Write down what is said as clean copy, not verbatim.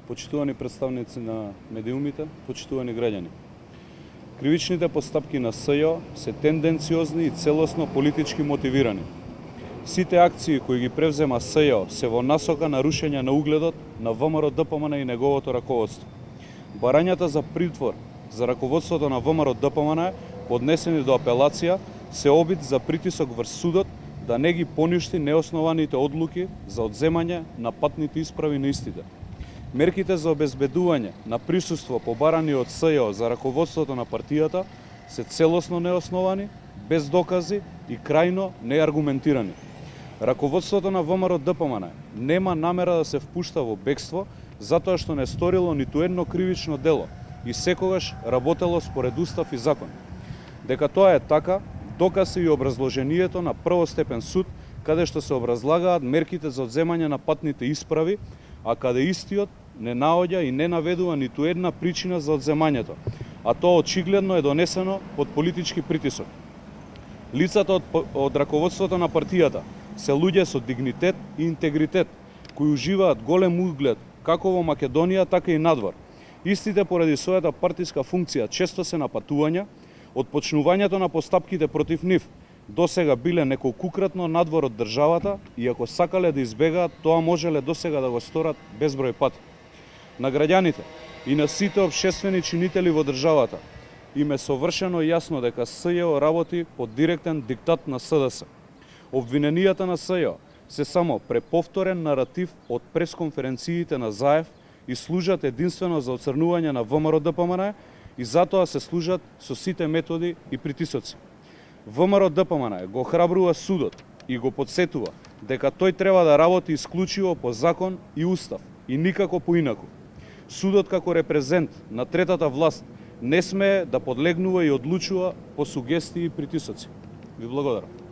почитувани представници на медиумите, почитувани граѓани. Кривичните постапки на СЈО се тенденциозни и целосно политички мотивирани. Сите акции кои ги превзема СЈО се во насока на рушење на угледот на ВМРО ДПМН и неговото раководство. Барањата за притвор за раководството на ВМРО ДПМН, поднесени до апелација, се обид за притисок врз судот да не ги поништи неоснованите одлуки за одземање на патните исправи на истите. Мерките за обезбедување на присуство побарани од СЈО за раководството на партијата се целосно неосновани, без докази и крајно неаргументирани. Раководството на ВМРО ДПМН нема намера да се впушта во бегство затоа што не сторило ниту едно кривично дело и секогаш работело според устав и закон. Дека тоа е така, доказ е и образложението на првостепен суд, каде што се образлагаат мерките за одземање на патните исправи, а каде истиот не наоѓа и не наведува ниту една причина за одземањето, а тоа очигледно е донесено под политички притисок. Лицата од раководството на партијата се луѓе со дигнитет и интегритет, кои уживаат голем углед како во Македонија, така и надвор. Истите поради својата партиска функција често се напатувања, од почнувањето на постапките против нив досега биле неколкукратно надвор од државата и ако сакале да избегаат, тоа можеле досега да го сторат безброј пати. На граѓаните и на сите општествени чинители во државата им е совршено јасно дека СЈО работи под директен диктат на СДС. Обвиненијата на СЈО се само преповторен наратив од пресконференциите на Заев и служат единствено за оцрнување на ВМРО ДПМН и затоа се служат со сите методи и притисоци. ВМРО ДПМН го храбрува судот и го подсетува дека тој треба да работи исклучиво по закон и устав и никако поинаку. Судот како репрезент на третата власт не смее да подлегнува и одлучува по сугестии и притисоци. Ви благодарам.